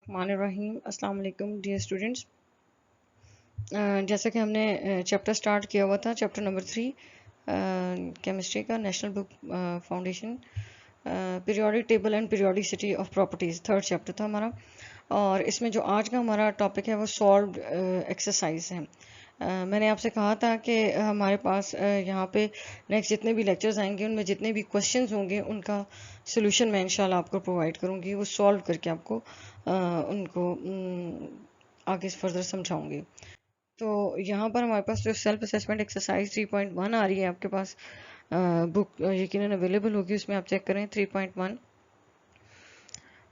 रहीम अस्सलाम वालेकुम dear students. जैसा कि हमने चैप्टर स्टार्ट किया हुआ था, चैप्टर नंबर 3 केमिस्ट्री का, national book foundation, periodic table and periodicity of properties, third chapter था हमारा। और इसमें जो आज का हमारा टॉपिक है वो सॉल्व्ड एक्सरसाइज है। मैंने आपसे कहा था कि हमारे पास यहाँ पे नेक्स्ट जितने भी लेक्चर्स आएंगे उनमें जितने भी क्वेश्चंस होंगे उनका सोल्यूशन मैं इंशाल्लाह आपको प्रोवाइड करूँगी, वो सॉल्व करके आपको उनको आगे फर्दर समझाऊंगी। तो यहाँ पर हमारे पास जो सेल्फ असेसमेंट एक्सरसाइज 3.1 आ रही है आपके पास, बुक यकीनन अवेलेबल होगी, उसमें आप चेक करें 3.1।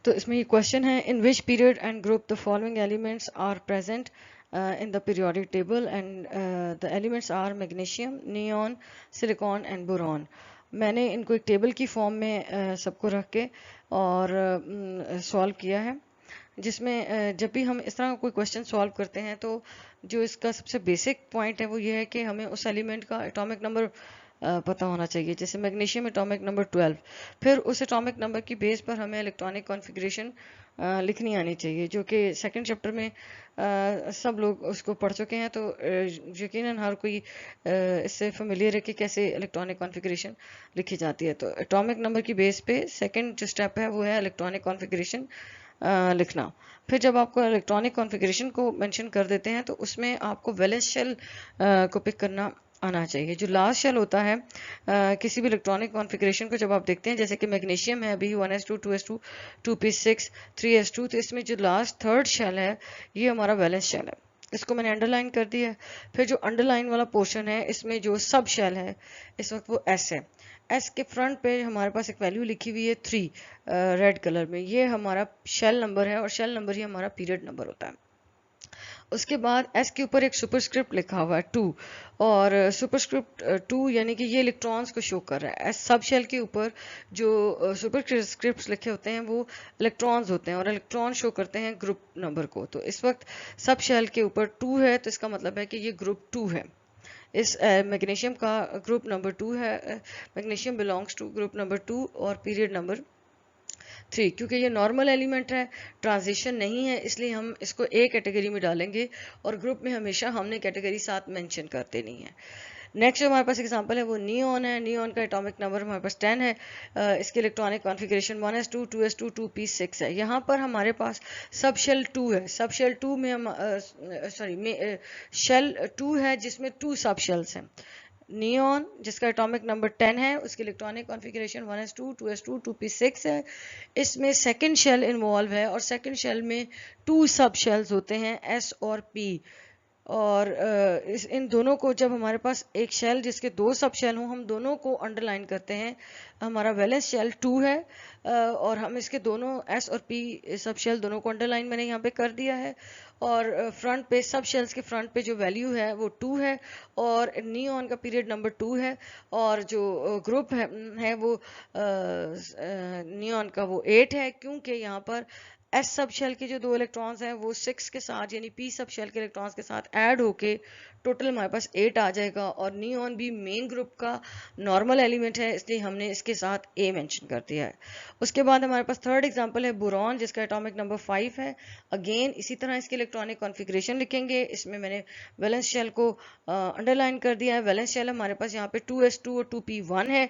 तो इसमें ये क्वेश्चन है, in which period and group the following elements are present in the periodic table and the elements are magnesium, neon, silicon and boron। मैंने इनको एक टेबल की फॉर्म में सबको रख के और सॉल्व किया है, जिसमें जब भी हम इस तरह का कोई क्वेश्चन सॉल्व करते हैं तो जो इसका सबसे बेसिक पॉइंट है वो ये है कि हमें उस एलिमेंट का एटॉमिक नंबर पता होना चाहिए। जैसे मैग्नीशियम एटॉमिक नंबर 12, फिर उस एटॉमिक नंबर की बेस पर हमें इलेक्ट्रॉनिक कॉन्फ़िगरेशन लिखनी आनी चाहिए, जो कि सेकंड चैप्टर में सब लोग उसको पढ़ चुके हैं। तो यकीनन हर कोई इससे फेमिलियर है कि कैसे इलेक्ट्रॉनिक कॉन्फ़िगरेशन लिखी जाती है। तो एटॉमिक नंबर की बेस पे सेकंड जो स्टेप है वो है इलेक्ट्रॉनिक कॉन्फ़िगरेशन लिखना। फिर जब आपको इलेक्ट्रॉनिक कॉन्फ़िगरेशन को मेंशन कर देते हैं तो उसमें आपको वैलेंस शेल को पिक करना आना चाहिए। जो लास्ट शेल होता है किसी भी इलेक्ट्रॉनिक कॉन्फ़िगरेशन को जब आप देखते हैं, जैसे कि मैग्नीशियम है अभी 1s2 2s2 2p6 3s2, तो इसमें जो लास्ट थर्ड शेल है ये हमारा वैलेंस शेल है, इसको मैंने अंडरलाइन कर दिया है। फिर जो अंडरलाइन वाला पोर्शन है इसमें जो सब शेल है इस वक्त वो एस है। एस के फ्रंट पे हमारे पास एक वैल्यू लिखी हुई है 3 रेड कलर में, ये हमारा शेल नंबर है और शेल नंबर ही हमारा पीरियड नंबर होता है। उसके बाद एस के ऊपर एक सुपरस्क्रिप्ट लिखा हुआ है 2, और सुपरस्क्रिप्ट 2 यानी कि ये इलेक्ट्रॉन्स को शो कर रहा है। एस सब शेल के ऊपर जो सुपरस्क्रिप्ट लिखे होते हैं वो इलेक्ट्रॉन्स होते हैं और इलेक्ट्रॉन शो करते हैं ग्रुप नंबर को। तो इस वक्त सब शेल के ऊपर 2 है, तो इसका मतलब है कि ये ग्रुप 2 है। इस मैग्नीशियम का ग्रुप नंबर 2 है। Magnesium belongs to group number 2 और पीरियड नंबर 3। क्योंकि ये नॉर्मल एलिमेंट है, ट्रांजिशन नहीं है, इसलिए हम इसको ए कैटेगरी में डालेंगे और ग्रुप में हमेशा हमने कैटेगरी साथ मेंशन कर देनी है। नेक्स्ट जो हमारे पास एग्जांपल है वो नियॉन है। नियॉन का एटॉमिक नंबर हमारे पास 10 है। इसके electronic configuration 1s2 2s2 2p6 है। यहाँ पर हमारे पास सब शेल 2 है। सब शेल 2 में हम शेल 2 है जिसमें 2 सब शेल्स हैं। नियॉन जिसका एटॉमिक नंबर 10 है, उसकी electronic configuration 1s2 2s2 2p6 है। इसमें सेकंड शेल इन्वॉल्व है और सेकंड शेल में 2 सब शेल्स होते हैं, s और p। और इन दोनों को जब हमारे पास एक शेल जिसके 2 सब शेल हों, हम दोनों को अंडरलाइन करते हैं। हमारा वैलेंस शेल 2 है और हम इसके दोनों एस और पी सब शेल दोनों को अंडरलाइन मैंने यहाँ पे कर दिया है। और फ्रंट पे सब शेल्स के फ्रंट पे जो वैल्यू है वो 2 है और नियॉन का पीरियड नंबर 2 है। और जो ग्रुप है वो नियॉन का वो 8 है, क्योंकि यहाँ पर एस सब शेल के जो 2 इलेक्ट्रॉन्स हैं वो 6 के साथ यानी पी सब शेल के इलेक्ट्रॉन्स के साथ ऐड होके टोटल हमारे पास 8 आ जाएगा। और नियॉन भी मेन ग्रुप का नॉर्मल एलिमेंट है, इसलिए हमने इसके साथ ए मेंशन कर दिया है। उसके बाद हमारे पास थर्ड एग्जांपल है बोरॉन, जिसका एटॉमिक नंबर 5 है। अगेन इसी तरह इसके इलेक्ट्रॉनिक कॉन्फ़िगरेशन लिखेंगे। इसमें मैंने वैलेंस शेल को अंडरलाइन कर दिया है। वैलेंस शेल हमारे पास यहाँ पे 2s2 और 2p1 है।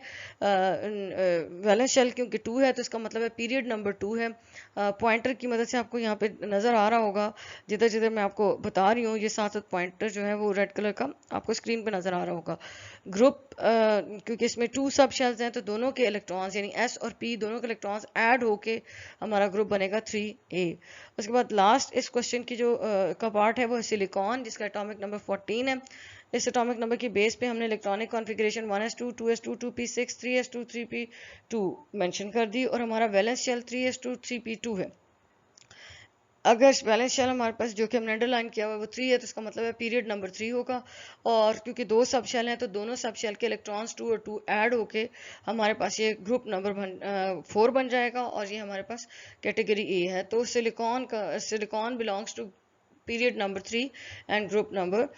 वैलेंस शेल क्योंकि 2 है तो इसका मतलब है पीरियड नंबर 2 है। पॉइंटर की मदद से आपको यहाँ पे नज़र आ रहा होगा, जिधर जिधर मैं आपको बता रही हूँ ये साथ साथ पॉइंटर जो है वो रेड कलर का आपको स्क्रीन पे नज़र आ रहा होगा। ग्रुप क्योंकि इसमें 2 सब शेल्स हैं तो दोनों के इलेक्ट्रॉन्स यानी एस और पी दोनों के इलेक्ट्रॉन्स ऐड होके हमारा ग्रुप बनेगा 3a। उसके बाद लास्ट इस क्वेश्चन की जो का पार्ट है वो सिलिकॉन, जिसका एटॉमिक नंबर 14 है। इस एटॉमिक नंबर की बेस पे हमने electronic configuration 1s2 2s2 2p6 3s2 3p2 mention कर दी और हमारा वैलेंस शेल 3s2 3p2 है। अगर वैलेंस शेल हमारे पास जो कि हमने अंडरलाइन किया हुआ है वो 3 है तो इसका मतलब है पीरियड नंबर 3 होगा। और क्योंकि 2 सब शेल हैं तो दोनों सब शेल के इलेक्ट्रॉन्स 2 और 2 ऐड होके हमारे पास ये ग्रुप नंबर 4 बन जाएगा और ये हमारे पास कैटेगरी ए है। तो silicon belongs to period number 3 and group number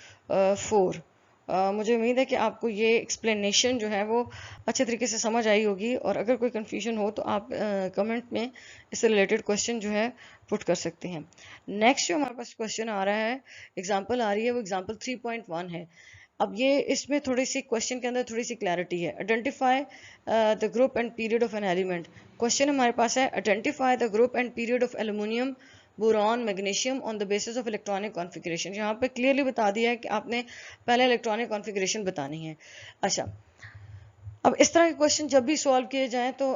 4। मुझे उम्मीद है कि आपको ये एक्सप्लेनेशन जो है वो अच्छे तरीके से समझ आई होगी, और अगर कोई कन्फ्यूजन हो तो आप कमेंट में इससे रिलेटेड क्वेश्चन जो है पुट कर सकते हैं। नेक्स्ट जो हमारे पास क्वेश्चन आ रहा है, एग्जांपल आ रही है, वो एग्जांपल 3.1 है। अब ये इसमें थोड़ी सी क्वेश्चन के अंदर थोड़ी सी क्लैरिटी है। Identify the group and period of an element. Question हमारे पास है, identify the group and period of aluminium, boron, magnesium on the basis of electronic configuration. यहाँ पे क्लियरली बता दिया है कि आपने पहले इलेक्ट्रॉनिक कॉन्फ़िगरेशन बतानी है। अच्छा, अब इस तरह के क्वेश्चन जब भी सॉल्व किए जाएं तो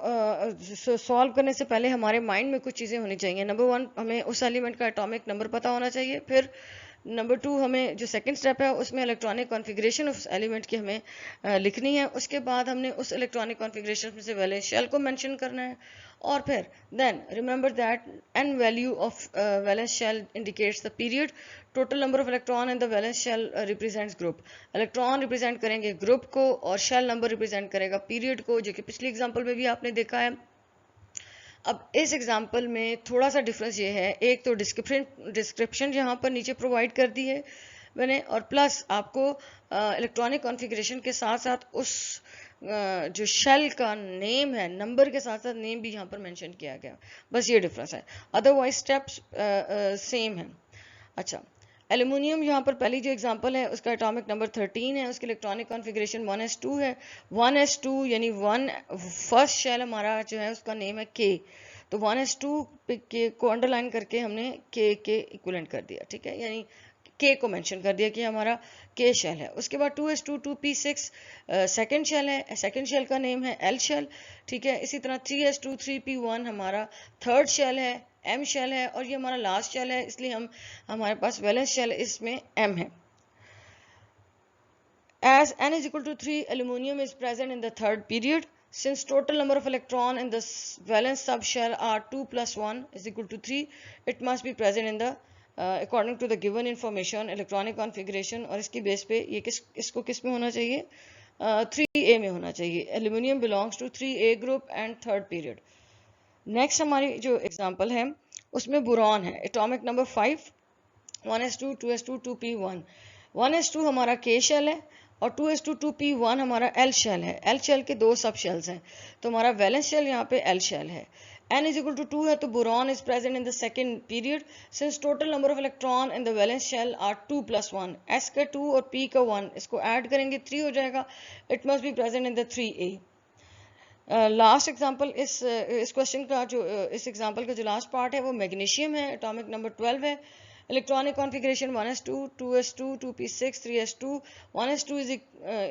सॉल्व करने से पहले हमारे माइंड में कुछ चीज़ें होनी चाहिए। नंबर 1, हमें उस एलिमेंट का एटॉमिक नंबर पता होना चाहिए। फिर नंबर 2, हमें जो सेकंड स्टेप है उसमें इलेक्ट्रॉनिक कॉन्फ़िगरेशन उस एलिमेंट की हमें लिखनी है। उसके बाद हमने उस इलेक्ट्रॉनिक कॉन्फ़िगरेशन में से वैलेंस शेल को मेंशन करना है, और फिर then remember that n value of valence shell indicates the period, total number of electron in the valence shell represents group. Electron represent करेंगे ग्रुप को और शेल नंबर रिप्रेजेंट करेगा पीरियड को, जो कि पिछली एग्जांपल में भी आपने देखा है। अब इस एग्जांपल में थोड़ा सा डिफरेंस ये है, एक तो डिस्क्रिप्शन यहाँ पर नीचे प्रोवाइड कर दी है मैंने, और प्लस आपको इलेक्ट्रॉनिक कॉन्फ़िगरेशन के साथ साथ उस जो शेल का नेम है, नंबर के साथ साथ नेम भी यहाँ पर मेंशन किया गया। बस ये डिफरेंस है, अदरवाइज स्टेप्स सेम है। अच्छा, एल्यूमिनियम यहाँ पर पहली जो एग्जांपल है उसका एटॉमिक नंबर 13 है, उसकी इलेक्ट्रॉनिक कॉन्फ़िगरेशन 1s2 है। 1s2 यानी फर्स्ट शेल हमारा जो है उसका नेम है K, तो 1s2 के को अंडरलाइन करके हमने K के इक्विवेलेंट कर दिया, ठीक है, यानी K को मेंशन कर दिया कि हमारा K शेल है। उसके बाद 2s2 2p6 सेकेंड शेल है, सेकेंड शेल का नेम है L शेल, ठीक है। इसी तरह 3s2 3p1 हमारा थर्ड शेल है, M शेल है, और ये हमारा लास्ट शेल है, इसलिए हमारे पास वैलेंस शेल इसमें M है। As n is equal to 3, aluminum is present in the third period. Since total number of electron in the valence subshell are 2 plus 1 is equal to 3, it must be present in the according to the given information electronic configuration, और इसकी base पे ये इसको किस में होना चाहिए, 3A में होना चाहिए। Aluminium belongs to 3A group and third period. Next हमारी जो एग्जांपल है उसमें बोरॉन है, atomic number 5, 1s2 2s2 2p1। 1s2 हमारा K शेल है और 2s2 2p1 हमारा L शेल है। L शेल के दो सब शेल्स हैं, तो हमारा वैलेंस शेल यहाँ पे L शेल है। n is equal to 2 है, तो boron is present in the second period. Since total number of electron in the valence shell are 2 plus 1, S का 2 और P का 1, इसको ऐड करेंगे 3 हो जाएगा। It must be present in the 3A। Last example इस क्वेश्चन का जो इस एग्जांपल का जो लास्ट पार्ट है वो मैग्नीशियम है, एटॉमिक नंबर 12 है। Electronic configuration 1s2 2s2 2p6 3s2। 1s2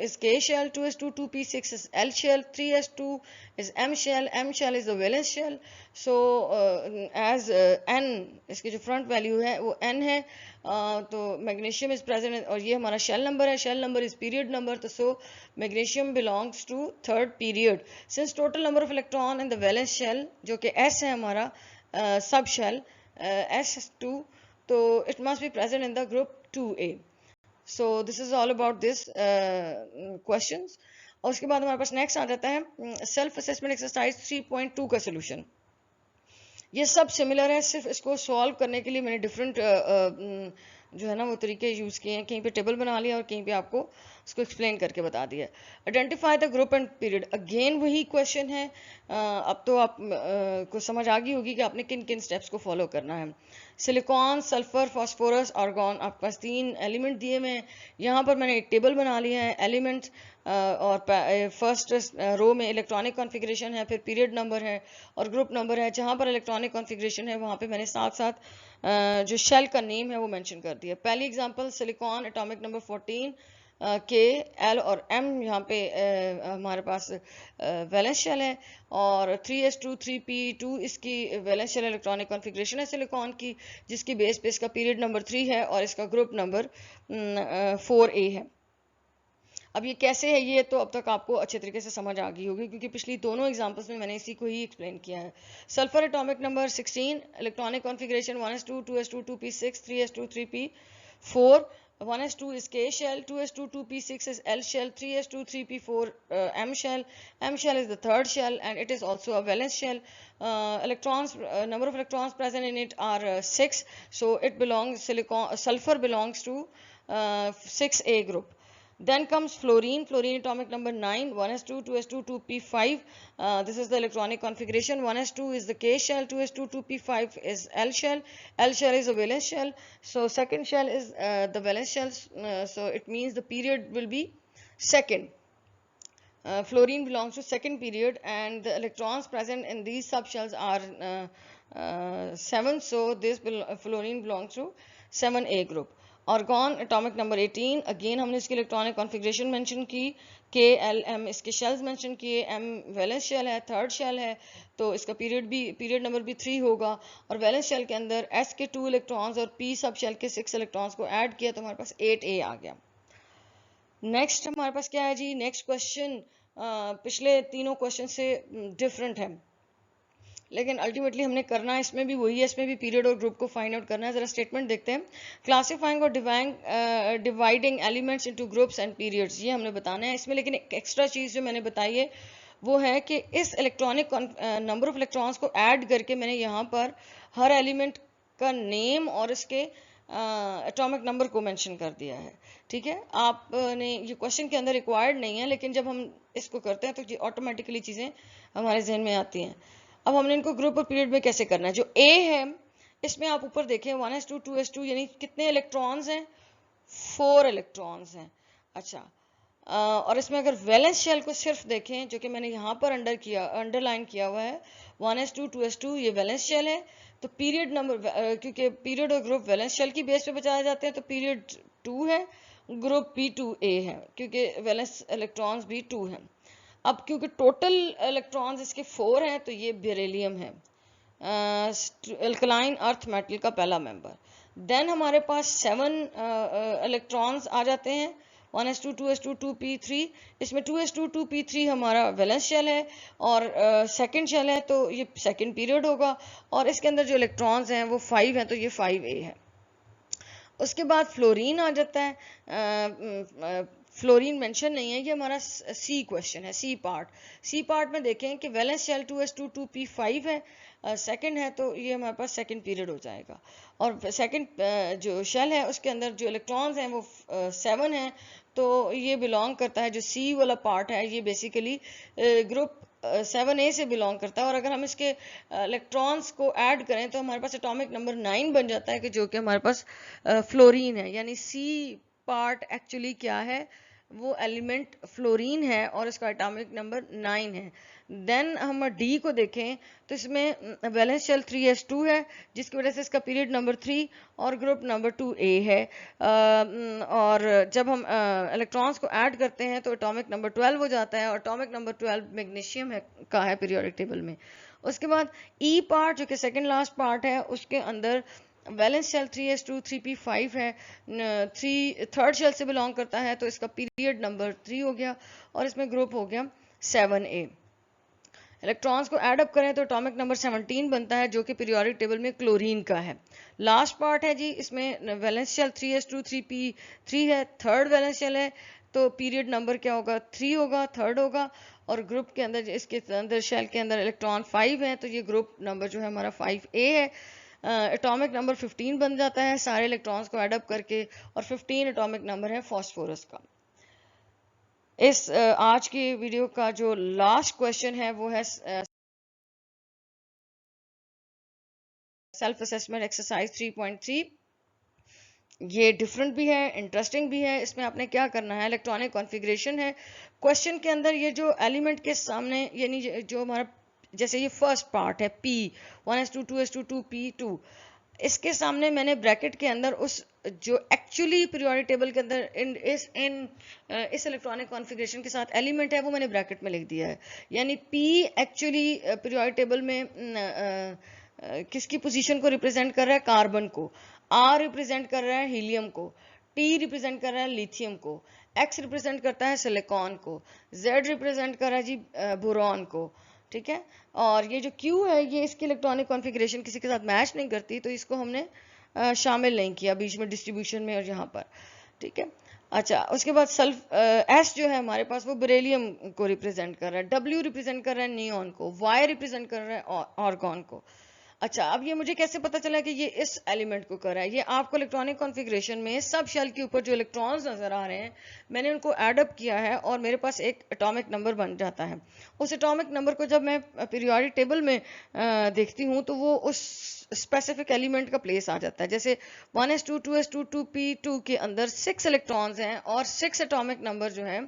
is K shell, 2s2 2p6 is L shell, 3s2 is M shell, M shell is the valence shell. So as n इसकी जो front value है वो n है, तो magnesium is present, और ये हमारा shell number है, shell number is period number, तो so magnesium belongs to third period. Since total number of electron in the valence shell जो कि S है हमारा सब शेल S2, तो it must be present in the group 2A। So this is all about this questions. और उसके बाद हमारे पास next आ जाता है सेल्फ असेसमेंट एक्सरसाइज 3.2 का सोल्यूशन। ये सब सिमिलर है, सिर्फ इसको सॉल्व करने के लिए मैंने डिफरेंट जो है ना वो तरीके यूज़ किए हैं। कहीं पे टेबल बना लिया और कहीं पे आपको उसको एक्सप्लेन करके बता दिया। Identify the group and period, again वही क्वेश्चन है। अब तो आप को समझ आ गई होगी कि आपने किन किन स्टेप्स को फॉलो करना है। सिलिकॉन, सल्फर, फास्फोरस, आर्गॉन, आपके पास 3 एलिमेंट दिए हुए हैं। यहाँ पर मैंने एक टेबल बना लिया है एलिमेंट्स, और फर्स्ट रो में इलेक्ट्रॉनिक कॉन्फ़िगरेशन है, फिर पीरियड नंबर है और ग्रुप नंबर है। जहाँ पर इलेक्ट्रॉनिक कॉन्फ़िगरेशन है वहाँ पे मैंने साथ साथ जो शेल का नेम है वो मेंशन कर दिया। पहली example silicon, atomic number 14, K, L और M, यहाँ पे हमारे पास वैलेंस शेल है, और 3s2 3p2 इसकी वैलेंस शेल इलेक्ट्रॉनिक कॉन्फ़िगरेशन है सिलिकॉन की, जिसकी बेस पे इसका पीरियड नंबर 3 है और इसका ग्रुप नंबर 4A है। अब ये कैसे है, ये तो अब तक आपको अच्छे तरीके से समझ आ गई होगी, क्योंकि पिछली दोनों एग्जांपल्स में मैंने इसी को ही एक्सप्लेन किया है। Sulphur, atomic number 16, electronic configuration 1s2 2s2 2p6 3s2 3p4। 1s2 is K shell, 2s2 2p6 is L shell, 3s2 3p4 M shell. M shell is the third shell and it is also a valence shell. Electrons, number of electrons present in it are 6, so it belongs sulfur belongs to 6A group. Then comes fluorine. Fluorine atomic number 9, 1s2, 2s2, 2p5. This is the electronic configuration. 1s2 is the K shell, 2s2, 2p5 is L shell. L shell is a valence shell. So second shell is the valence shell. So it means the period will be second. Fluorine belongs to second period, and the electrons present in these subshells are 7. So this fluorine belongs to 7a group. Argon atomic number 18. Again हमने इसकी electronic configuration mention की. के L M इसके shells mention किए. M valence shell है, third shell है, तो इसका पीरियड नंबर भी 3 होगा. और वैलेंस शेल के अंदर एस के 2 इलेक्ट्रॉन्स और पी सब शेल के 6 इलेक्ट्रॉन्स को ऐड किया तो हमारे पास 8a आ गया. नेक्स्ट हमारे पास क्या है जी? नेक्स्ट क्वेश्चन पिछले तीनों क्वेश्चन से डिफरेंट है, लेकिन अल्टीमेटली हमने करना है इसमें भी वही है. इसमें भी पीरियड और ग्रुप को फाइंड आउट करना है. जरा स्टेटमेंट देखते हैं. क्लासिफाइंग और dividing elements into groups and periods, ये हमने बताना है इसमें. लेकिन एक एक्स्ट्रा चीज़ जो मैंने बताई है वो है कि इस इलेक्ट्रॉनिक नंबर ऑफ इलेक्ट्रॉन्स को ऐड करके मैंने यहाँ पर हर एलिमेंट का नेम और इसके एटॉमिक नंबर को मेंशन कर दिया है. ठीक है, आपने ये क्वेश्चन के अंदर रिक्वायर्ड नहीं है, लेकिन जब हम इसको करते हैं तो ऑटोमेटिकली चीज़ें हमारे जहन में आती हैं. अब हमने इनको ग्रुप और पीरियड में कैसे करना है. जो ए है इसमें आप ऊपर देखें 1s2 2s2 यानी कितने इलेक्ट्रॉन्स हैं? 4 इलेक्ट्रॉन्स हैं. अच्छा, और इसमें अगर वैलेंस शेल को सिर्फ देखें, जो कि मैंने यहाँ पर अंडरलाइन किया हुआ है, 1s2 2s2 ये वैलेंस शेल है. तो पीरियड नंबर, क्योंकि पीरियड और ग्रुप वैलेंस शेल की बेस पे बचाए जाते हैं, तो पीरियड 2 है, ग्रुप p2a है, क्योंकि वैलेंस इलेक्ट्रॉन्स भी 2 हैं. अब क्योंकि टोटल इलेक्ट्रॉन्स इसके 4 हैं तो ये बेरिलियम है, अल्कलाइन अर्थ मेटल का पहला मेंबर. देन हमारे पास 7 इलेक्ट्रॉन्स आ जाते हैं. 1s2 2s2 2p3. इसमें 2s2 2p3 हमारा वैलेंस शेल है और सेकंड शेल है, तो ये सेकंड पीरियड होगा. और इसके अंदर जो इलेक्ट्रॉन्स हैं वो 5 हैं, तो ये 5a है. उसके बाद फ्लोरीन आ जाता है. फ्लोरीन मेंशन नहीं है, ये हमारा सी क्वेश्चन है, सी पार्ट. सी पार्ट में देखें कि वैलेंस शेल 2s2 2p5 है, सेकंड है, तो ये हमारे पास सेकंड पीरियड हो जाएगा. और सेकंड जो शेल है उसके अंदर जो इलेक्ट्रॉन्स हैं वो 7 हैं, तो ये बिलोंग करता है, जो सी वाला पार्ट है ये बेसिकली ग्रुप 7a से बिलोंग करता है. और अगर हम इसके इलेक्ट्रॉन्स को ऐड करें तो हमारे पास एटॉमिक नंबर 9 बन जाता है, कि जो कि हमारे पास फ्लोरीन है. यानी सी पार्ट एक्चुअली क्या है? वो एलिमेंट फ्लोरीन है और इसका एटॉमिक नंबर 9 है. देन हम डी को देखें तो इसमें वैलेंस शेल 3s2 है, जिसकी वजह से इसका पीरियड नंबर 3 और ग्रुप नंबर 2a है. और जब हम इलेक्ट्रॉन्स को ऐड करते हैं तो एटॉमिक नंबर 12 हो जाता है, और एटॉमिक नंबर 12 मैग्नीशियम का है पीरियोडिक टेबल में. उसके बाद ई पार्ट जो कि सेकेंड लास्ट पार्ट है, उसके अंदर वैलेंस शेल 3s2 3p5 है, थर्ड शेल से बिलोंग करता है, तो इसका पीरियड नंबर 3 हो गया और इसमें ग्रुप हो गया 7a. इलेक्ट्रॉन्स को ऐड अप करें तो एटॉमिक नंबर 17 बनता है, जो कि पीरियोडिक टेबल में क्लोरीन का है. लास्ट पार्ट है जी, इसमें वैलेंस शेल 3s2 3p3 है, थर्ड वैलेंस शेल है, तो पीरियड नंबर क्या होगा? 3 होगा, थर्ड होगा. और ग्रुप के अंदर, इसके अंदर शेल के अंदर इलेक्ट्रॉन 5 हैं, तो ये ग्रुप नंबर जो है हमारा 5a है. एटॉमिक नंबर 15 बन जाता है सारे इलेक्ट्रॉन्स को ऐड अप करके, और 15 एटॉमिक नंबर है फास्फोरस का. इस आज की वीडियो का जो लास्ट क्वेश्चन है वो है सेल्फ असेसमेंट एक्सरसाइज 3.3. ये डिफरेंट भी है, इंटरेस्टिंग भी है. इसमें आपने क्या करना है, इलेक्ट्रॉनिक कॉन्फ़िगरेशन है. क्वेश्चन के अंदर ये जो एलिमेंट के सामने, यानी जो हमारा, जैसे ये फर्स्ट पार्ट है P 1s2 2s2 2p2, इसके सामने मैंने ब्रैकेट के अंदर उस जो एक्चुअली पीरियोडिक टेबल के अंदर इस इलेक्ट्रॉनिक कॉन्फ़िगरेशन के साथ एलिमेंट है वो मैंने ब्रैकेट में लिख दिया है. यानी P एक्चुअली पीरियोडिक टेबल में किसकी पोजीशन को रिप्रेजेंट कर रहा है? कार्बन को. R रिप्रेजेंट कर रहा है हीलियम को. T रिप्रेजेंट कर रहा है लिथियम को. X रिप्रेजेंट करता है सिलिकॉन को. Z रिप्रेजेंट कर रहा है जी बोरॉन को. ठीक है, और ये जो Q है ये इसकी इलेक्ट्रॉनिक कॉन्फ़िगरेशन किसी के साथ मैच नहीं करती, तो इसको हमने शामिल नहीं किया बीच में डिस्ट्रीब्यूशन में और यहाँ पर. ठीक है. अच्छा, उसके बाद S जो है हमारे पास वो बेरिलियम को रिप्रेजेंट कर रहा है. W रिप्रेजेंट कर रहा है नियॉन को. Y रिप्रेजेंट कर रहा है आर्गॉन को. अच्छा, अब ये मुझे कैसे पता चला कि ये इस एलिमेंट को कर रहा है? ये आपको इलेक्ट्रॉनिक कॉन्फ़िगरेशन में सब शेल के ऊपर जो इलेक्ट्रॉन्स नजर आ रहे हैं, मैंने उनको एड अप किया है और मेरे पास एक एटॉमिक नंबर बन जाता है। उस एटॉमिक नंबर को जब मैं पीरियोडिक टेबल में देखती हूँ तो वो उस स्पेसिफिक एलिमेंट का प्लेस आ जाता है। जैसे 1s2 2s2 2p2 के अंदर 6 इलेक्ट्रॉन्स हैं और 6 एटॉमिक नंबर जो है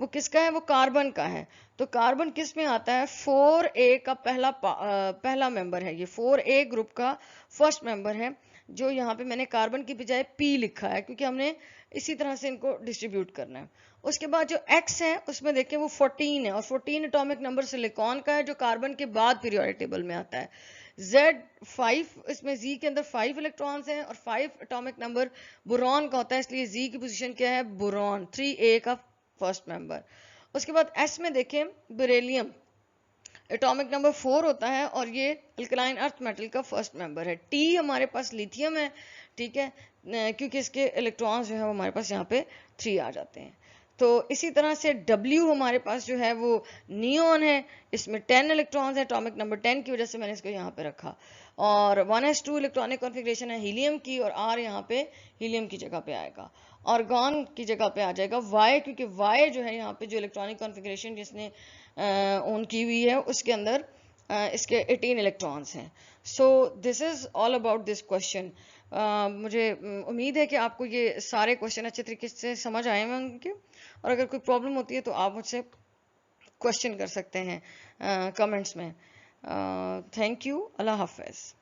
वो किसका है? वो कार्बन का है। तो कार्बन किस में आता है? 4a का पहला मेंबर है। ये 4a ग्रुप का फर्स्ट मेंबर है, जो यहाँ पे मैंने कार्बन की बजाय p लिखा है क्योंकि हमने इसी तरह से इनको डिस्ट्रीब्यूट करना है। उसके बाद जो x है उसमें देखें वो 14 है और 14 एटॉमिक नंबर सिलिकॉन का है जो कार्बन के बाद पीरियोडिक टेबल में आता है। Z5, इसमें Z के अंदर 5 इलेक्ट्रॉन्स हैं और 5 एटॉमिक नंबर बोरॉन का होता है, इसलिए Z की पोजीशन क्या है? बोरॉन, 3a का फर्स्ट मेंबर। उसके बाद S में देखें बेरिलियम, एटॉमिक नंबर 4 होता है और ये अल्कलाइन अर्थ मेटल का फर्स्ट मेंबर है। T हमारे पास लिथियम है, ठीक है, क्योंकि इसके इलेक्ट्रॉन्स जो है वो हमारे पास यहाँ पे 3 आ जाते हैं। तो इसी तरह से W हमारे पास जो है वो नियोन है, इसमें 10 इलेक्ट्रॉन्स है, एटॉमिक नंबर 10 की वजह से मैंने इसको यहाँ पे रखा। और 1s2 इलेक्ट्रॉनिक कॉन्फ़िगरेशन है हीलियम की और R यहाँ पे हीलियम की जगह पे आएगा। ऑर्गन की जगह पे आ जाएगा Y, क्योंकि Y जो है यहाँ पे जो इलेक्ट्रॉनिक कॉन्फ़िगरेशन जिसने ऑन की हुई है उसके अंदर इसके 18 इलेक्ट्रॉन्स हैं। So this is all about this question. मुझे उम्मीद है कि आपको ये सारे क्वेश्चन अच्छे तरीके से समझ आए होंगे और अगर कोई प्रॉब्लम होती है तो आप मुझसे क्वेश्चन कर सकते हैं कमेंट्स में। Thank you. अल्लाह हाफ़िज़।